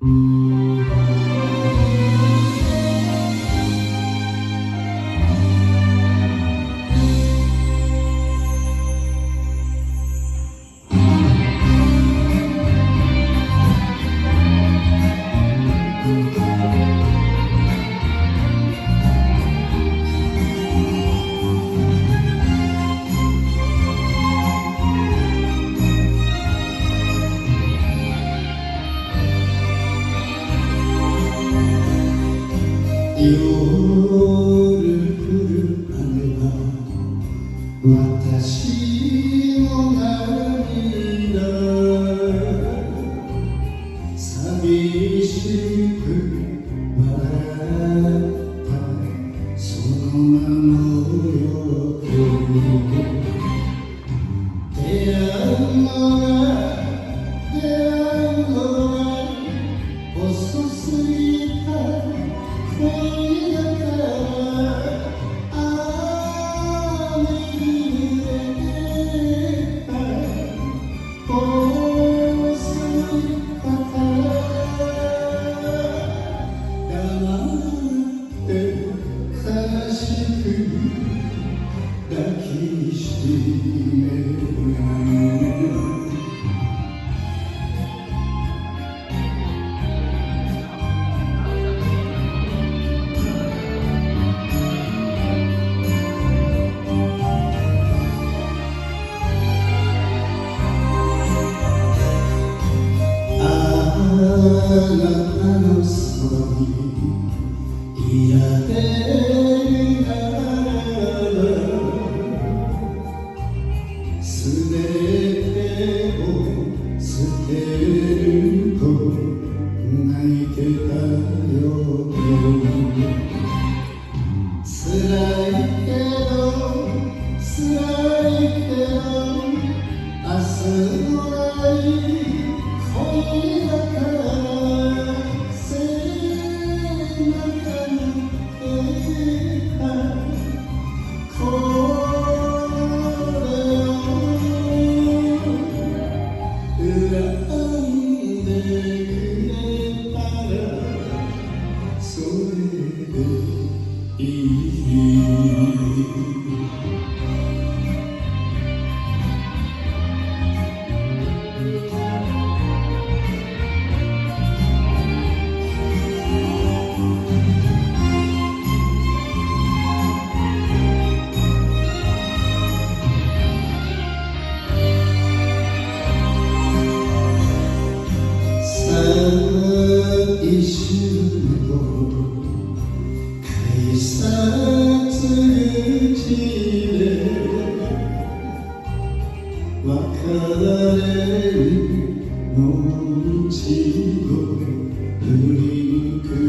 夜降る雨は私の涙寂しく笑ったその名のよ出会うのが遅すぎた恋だから雨に濡れた遅いから黙って悲しく抱きしめるあなたのそばにいられるならすべてを捨てると泣いてたよ辛いけど辛いけど明日のない恋だから背中に描いたこれを恨んでくれたらそれでいい一瞬の改札口で別れるの道を振り向く